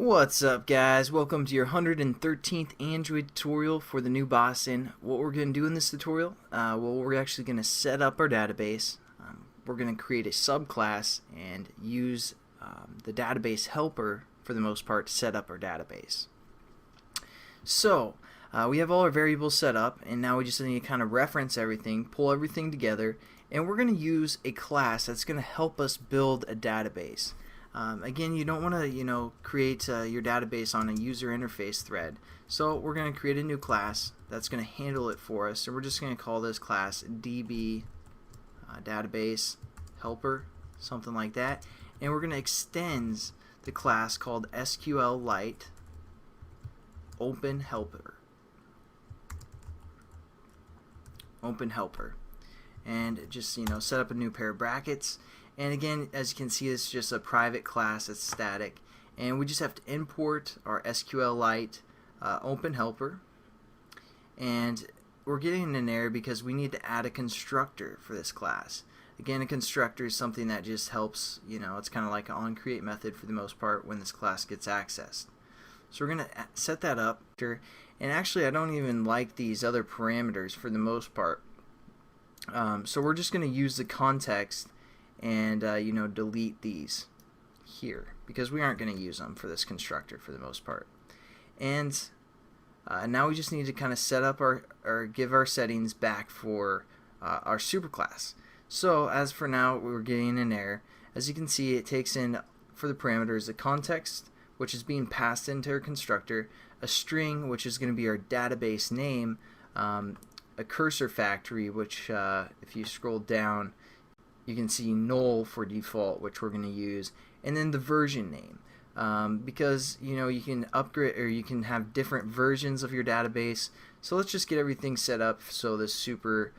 What's up, guys? Welcome to your 113th Android tutorial for the new Boston. What we're going to do in this tutorial, we're actually going to set up our database. We're going to create a subclass and use the database helper for the most part to set up our database. So we have all our variables set up, and now we just need to kind of reference everything, pull everything together, and we're going to use a class that's going to help us build a database. Again, you don't want to, create your database on a user interface thread. So we're going to create a new class that's going to handle it for us. So we're just going to call this class DB database helper, something like that. And we're going to extend the class called SQLite OpenHelper. And just set up a new pair of brackets. And again, as you can see, it's just a private class that's static, and we just have to import our SQLite OpenHelper, and we're getting an error because we need to add a constructor for this class. Again, a constructor is something that just helps, it's kind of like an onCreate method for the most part when this class gets accessed. So we're going to set that up, and actually I don't even like these other parameters for the most part. So we're just going to use the context and delete these here because we aren't going to use them for this constructor for the most part. And now we just need to kind of set up or give our settings back for our superclass. So as for now, we're getting an error. As you can see, it takes in for the parameters the context, which is being passed into our constructor, a string, which is going to be our database name, a cursor factory, which if you scroll down, you can see null for default, which we're going to use, and then the version name, because you can upgrade or you can have different versions of your database. So let's just get everything set up so the super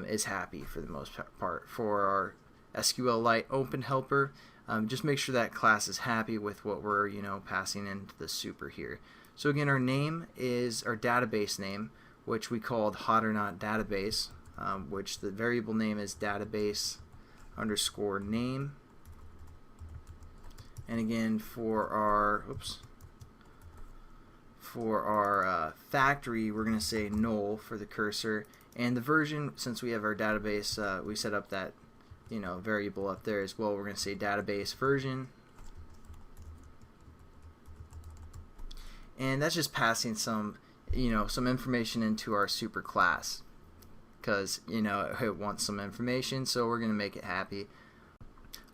is happy for the most part for our SQLite OpenHelper. Just make sure that class is happy with what we're passing into the super here. So again, our name is our database name, which we called hot or not database, which the variable name is database underscore name. And again, for our factory, we're going to say null for the cursor, and the version, since we have our database, we set up that variable up there as well. We're going to say database version, and that's just passing some some information into our super class, because it wants some information, so we're going to make it happy.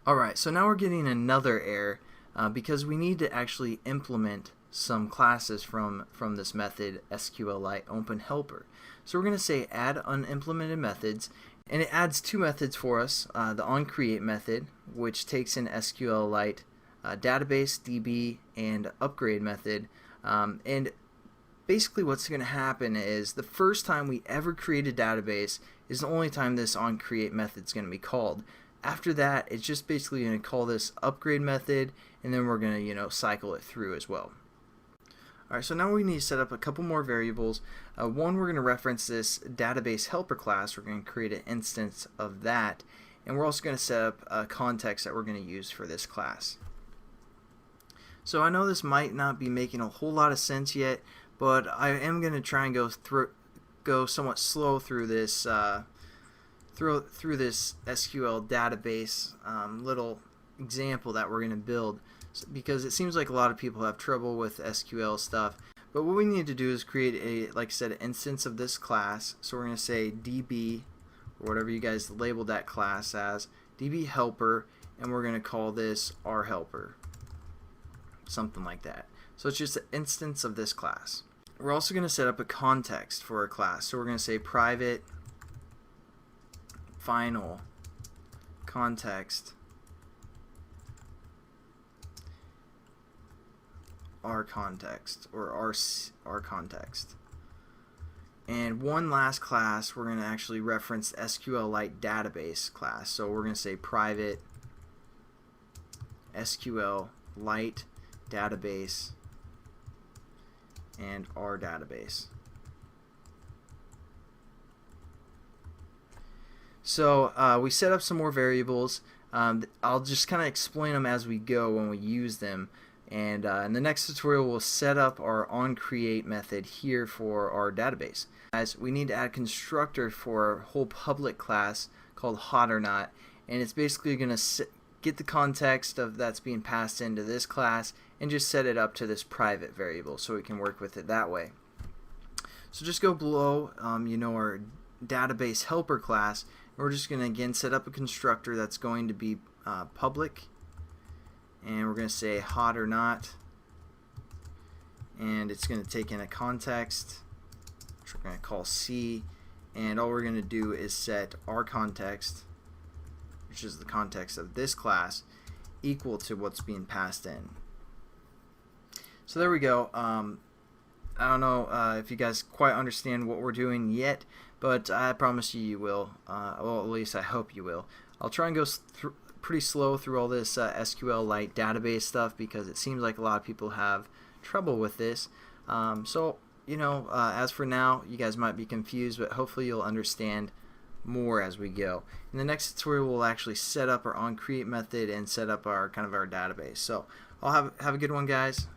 Alright, so now we're getting another error because we need to actually implement some classes from this method SQLite OpenHelper. So we're going to say add unimplemented methods, and it adds two methods for us, the onCreate method, which takes in SQLite database, DB, and upgrade method, and basically what's going to happen is the first time we ever create a database is the only time this onCreate method is going to be called. After that, it's just basically going to call this upgrade method, and then we're going to cycle it through as well. Alright, so now we need to set up a couple more variables. One, we're going to reference this database helper class. We're going to create an instance of that, and we're also going to set up a context that we're going to use for this class. So I know this might not be making a whole lot of sense yet, but I am going to try and go somewhat slow through this through this SQL database little example that we're going to build, because it seems like a lot of people have trouble with SQL stuff. But what we need to do is create a, like I said, an instance of this class. So we're going to say DB, or whatever you guys label that class as, DB helper, and we're going to call this our helper, something like that. So it's just an instance of this class. We're also going to set up a context for our class. So we're going to say private final context our context, or our context. And one last class, we're going to actually reference the SQLite database class. So we're going to say private SQLite database and our database. So we set up some more variables. I'll just kind of explain them as we go when we use them. And in the next tutorial, we'll set up our onCreate method here for our database. As we need to add a constructor for our whole public class called hot or not, and it's basically going to get the context of that's being passed into this class and just set it up to this private variable so we can work with it that way. So just go below, our database helper class, and we're just going to again set up a constructor that's going to be public. And we're going to say hot or not, and it's going to take in a context, which we're going to call C, and all we're going to do is set our context, which is the context of this class, equal to what's being passed in. So there we go. I don't know if you guys quite understand what we're doing yet, but I promise you will. Well, at least I hope you will. I'll try and go pretty slow through all this SQLite database stuff because it seems like a lot of people have trouble with this. As for now, you guys might be confused, but hopefully you'll understand more as we go. In the next tutorial, we'll actually set up our onCreate method and set up our our database. So I'll have a good one, guys.